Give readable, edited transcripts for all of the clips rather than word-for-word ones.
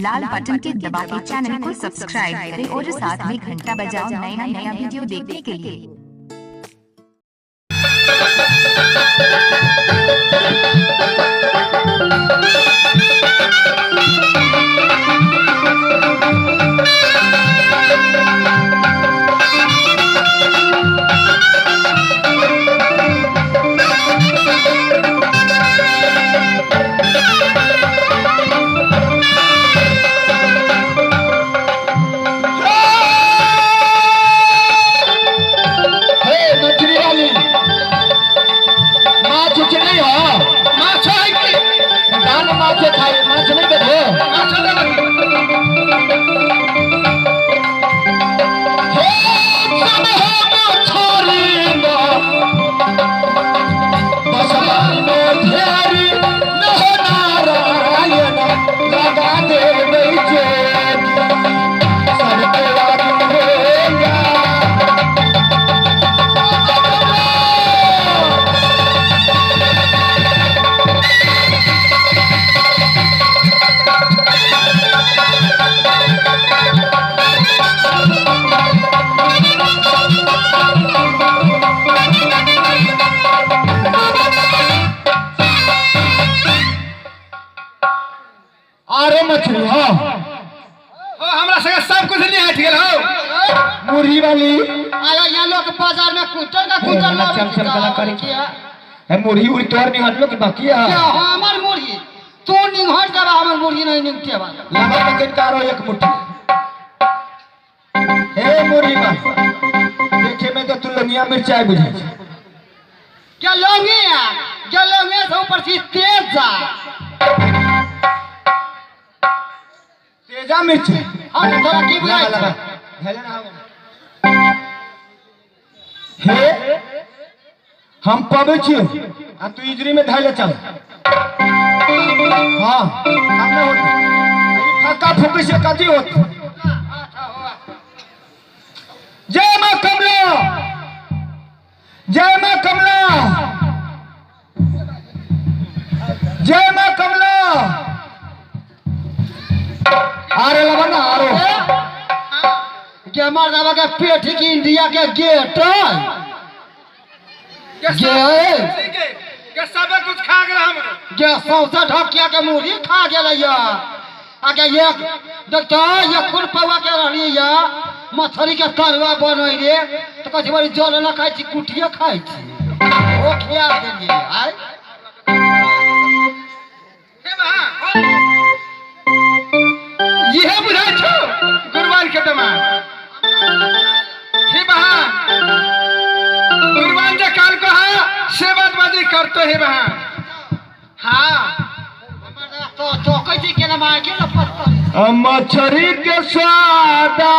लाल button के दबा के चैनल को सब्सक्राइब करें और साथ में घंटा बजाओ नया नया वीडियो देखने के लिए। अरे मछली हो हमरा संगे सब कुछ नहीं हट गेल हो मुर्गी वाली आया यहाँ लोग बाजार में कुटर का कुटर लावे चल चल कला करी है मुर्गी उड़ी तोर नहीं हटलो कि बाकी है क्या हमर मुर्गी तो निंग हट जाबा हमर मुर्गी नहीं निंगते बा लगा पैकेट कारो एक मुट्ठी हे मुर्गी बा देखे में तो तू लंगिया मिर्चाई बुझे क्या लौंगे से ऊपर से तेज जा तेजा मिर्च हां थोड़ा की बुझाई लगा हेले ना हे हम पबे छियो आ तू इजरी में धैले चल हां हमने होत फक्का फुकी से कथी होत जय मां कमला जय मां कमला जय मां कमला आरे लगा ना आरो के मार दावा के पेट की इंडिया के गेट के सब कुछ खा गेल हमरो के सौसा ढकिया के मुर्गी खा गेल या आगे एक डॉक्टर ये खुर पवा के रहनी या मछली के तरुआ बनई रे तो कथि बड़ी जल ना खाई छी कुटिया खाई छी ओ खिया देलिए आय हे बा ये बुझा छो गुरबान के दमा हे बा गुरबान जे काल को है सेवाबादी करते हे बा हां तो कैसे के ना मार के ना पत्ता मछरी के स्वादा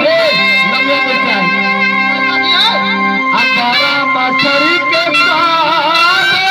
हे लंगे मिर्चाई अंगारा मछरी के स्वादा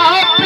आप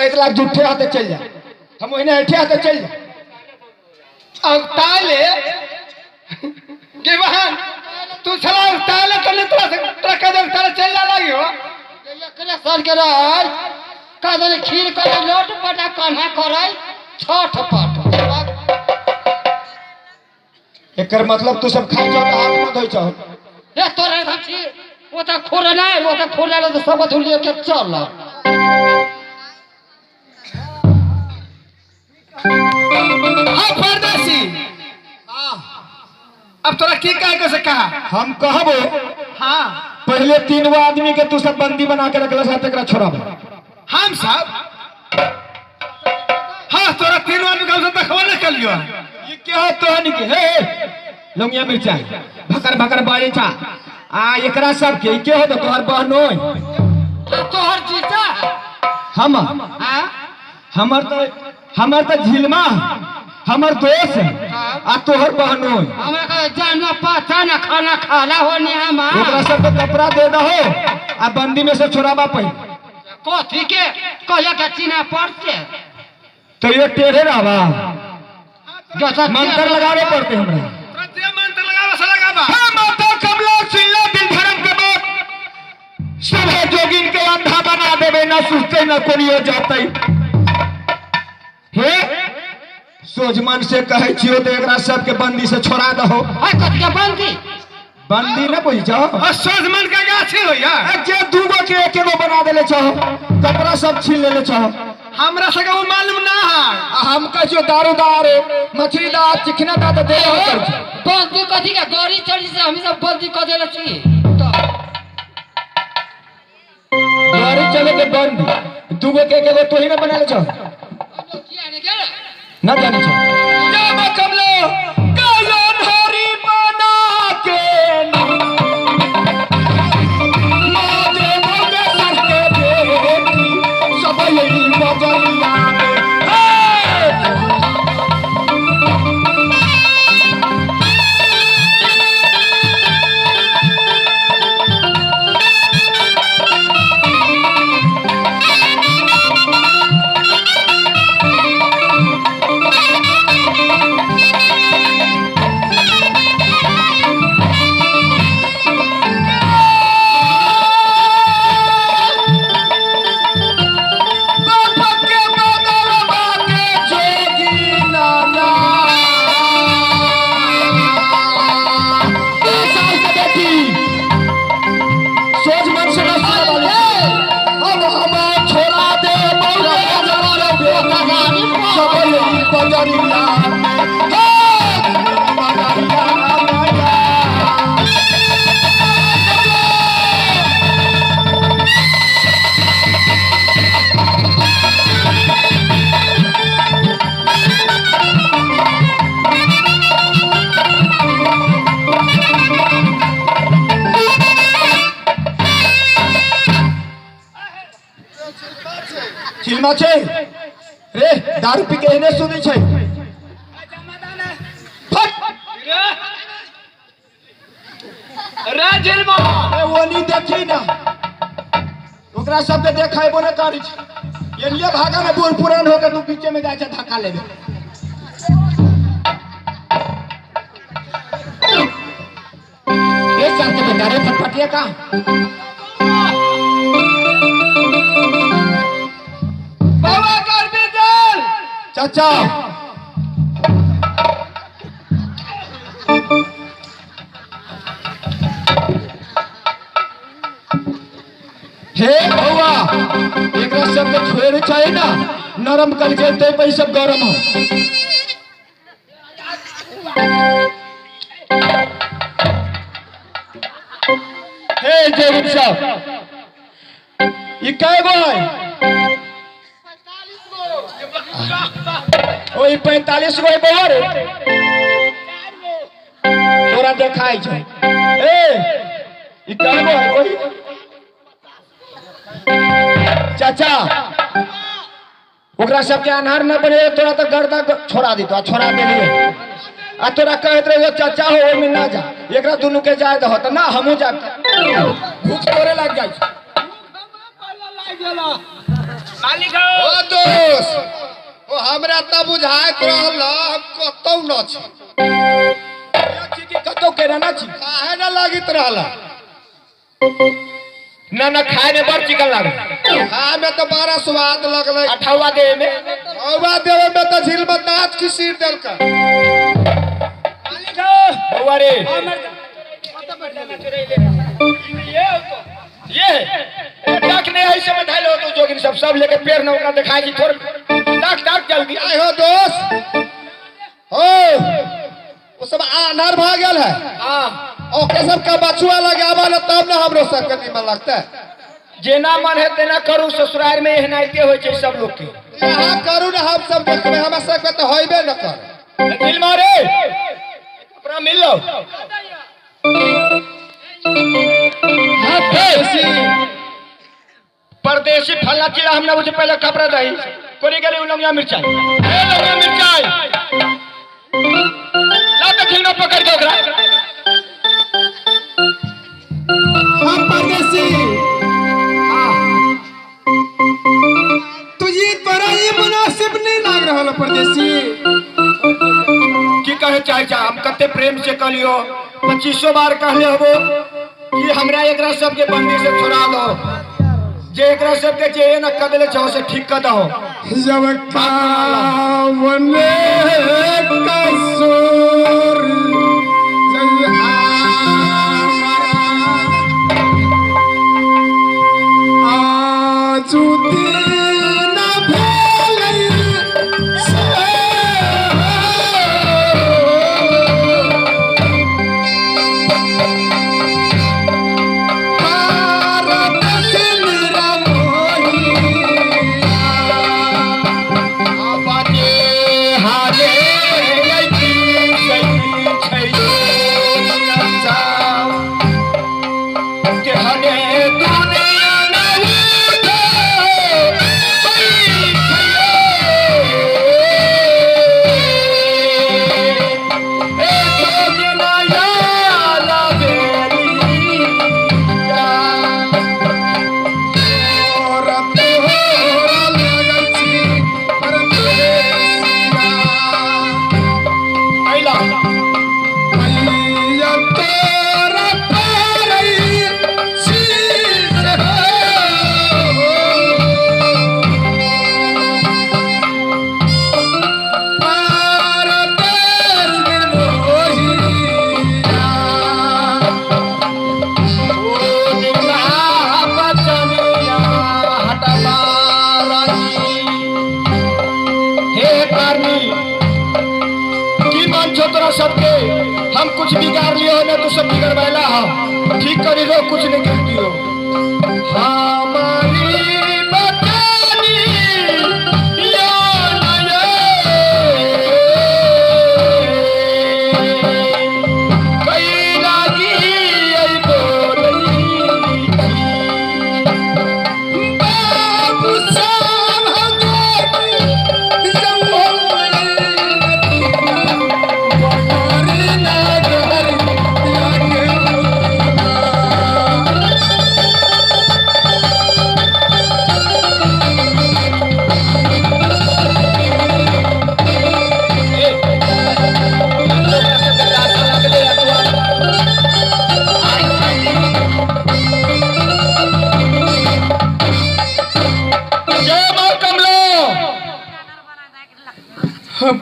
इतना जूठे हाथे चल जा हम वही ऐठे हाथे चल जा अब ताले के बहन तू चला ताले तो नहीं तोरा कदम ताले चल जा लगी हो एकरे सर के रह कादन खीर करे लोट पटा कान्हा करे छठ पट एकर मतलब तू सब खाई जाओ हाथ मत धोई जाओ ए तोरे धची वो तो खोरे नहीं वो तो खोले तो सब धुलिए के चल हाँ परदेसी अब तोरा की कहे से कहा हम कहबो हाँ पहले 3 गो आदमी के तू सब बंदी बना के रखला साथ एकरा छोड़ाबो हम सब हाँ तोरा 3 आदमी का देखबो न कलियो ये क्या है तोहनी के हे लौंगिया मिर्चाई भकर भकर बाजे छा आ एकरा सब के के हो तो तोहर बहनोई तोहर जीजा हम हां हमर तो झिलमा हमर दोस्त आ तोहर बहनोई हमरा का जाना पता ना खाना खाला होने हम एकरा सब के कपड़ा दे दहो आ बंदी में से छोड़ाबा पई कथी के कहया के चिना पड़ते तो ये टेढ़े रहबा जैसा मंत्र लगावे पड़ते हमरा प्रत्येक मंत्र लगावा से लगावा हां माता कमला सिल्ला दिल धर्म के बाद सब जोगिन के अंधा बना देबे ना सुस्ते ना कोनियो जातै हे सोजमन से कहे छियो तो एकरा सब के बंदी से छोड़ा दहो है कथी के बंदी न बुझ जाओ सोजमन का गाछी हो या जे दूगो के एकेगो बना देले छहो कपड़ा सब छीन लेले छहो हमरा से वो मालूम ना है हम कहियो दारूदार मछलीदार चिकनादार तो दे बंदी कथी के गौरी चढ़ी से हम सब बंदी क देले छी गाड़ी चले के बंदी दूगो के एकेगो तो ही न बना ले छहो न जानी छहो जब कमलो कायन हरी बना के माजे मोगे सर के बेटी सब यही बजलिया में चिलमा छे रे दारू पी के एने सुनी छे फट रे जिलमा ए ओनी देखी ना ओकरा सब के देखाइबो न करी छ ये लिए भागा में बूढ़ पुरान होके तू पीछे में जाय छ धक्का लेबे ये साथ के बेटा रे फटफटिया का बाबा कर भी दल चाचा हे बउआ एकरा सब के छोड़े चाहिए ना नरम कर जेते पे सब गरम हो हे जेब साहब ये काय गो है ओई 45 गो बहर तोरा देखाई छै ए ई कहबो है ओई चाचा ओकरा सब के अनहार न बने तोरा तो गर्दा छोड़ा दी तो छोड़ा देलिए आ तोरा कहत रहे चाचा हो ओई में ना जा एकरा दोनों के जाय दहो त ना हमहू जा भूख तोरे लग जाय मालिक ओ दोस्त ओ हमरा त बुझाइत रहल हम कतौ न छी कि कतो केना ना छी काहे न लागित रहल ना ना खाए में बड़ चिकन लागे खाए में तो बड़ा स्वाद लगले अठवा दे में औवा देवे में तो झील में दांत खिसीर देल का मालिक बउआ रे ये डाक ने ऐसे में धाइलो तो जोगिन सब लेके पेड़ न ओकरा दिखाई कि थोड़ डाक जल्दी आए हो दोस्त हो वो सब अनार भाग गेल है हां ओके सब का बचुआ लगावा न तब न हमरो सब के निमन लगता है जेना मन है तेना करू ससुराल में एहनाइते होय छै सब लोग के यहाँ करू न हम सब देखबे हमरा सब के तो होइबे न कर दिल मारे कपड़ा मिल लो परदेसी फल्ला चिड़ा हमने मुझे पहले कपड़ा दही कोनी गेली लंगिया मिर्चाई ए लंगिया मिर्चाई ला तो खिलना पकड़ के ओकरा हम परदेसी तुझे तोरा ये मुनासिब नहीं लाग रहा परदेसी की कहे चाहे हम कते प्रेम से कहलियो 2500 बार कहले हबो कि हमरा एकरा सब के बंदी से छोड़ा दो जे एकरा सब के जे न कदले चाहो से ठीक कर दो जब कावने कसूर आजू दिन भेलै सबके हम कुछ बिगाड़ लियो ना तो सब बिगड़वाला हो ठीक करी लो कुछ नहीं कर दियो हमारी बतानी या नये कई लागी आई बोली बाबू साहब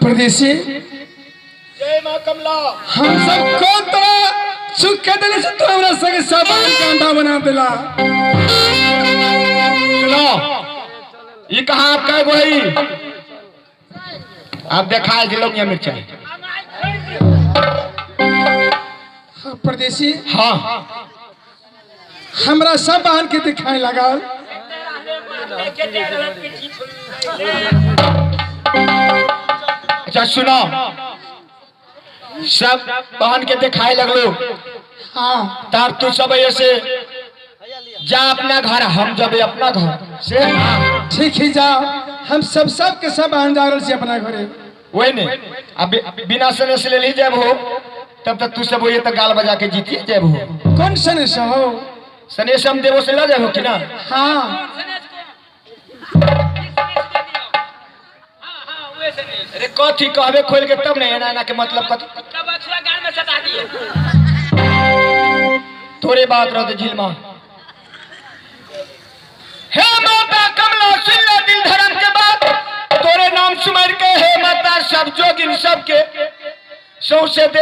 परदेसी जय मां कमला हम सब को तरह सुख के दिले से तो हमरा संगे सामान का अंडा बना दिला सुनो ये कहां आपका गोई आप दिखाए दिलो ये मिर्चाई परदेसी हां हमरा सब बहन के दिखाए लगा अच्छा सुनो सब बहन के दिखाए लगलो हाँ तार तू सब ऐसे जा अपना घर हम जब अपना घर से ठीक ही जाओ हम सब के सब बहन जा रहे अपना घरे वही ने अब बिना सने से ले ली जब हो तब तक तू सब ये तक गाल बजा के जीती जब हो कौन सने से हो सने से हम देवो से ला जाओ कि ना हाँ अरे कथी कहबे खोल के तब नहीं ना के मतलब कथी तब अछुआ गाल में सटा दिए थोड़े बात रहते झिलमा हे माता कमला सुन ले दिल धर्म के बात तोरे नाम सुमर के हे माता सब जोगिन सबके सौ से दे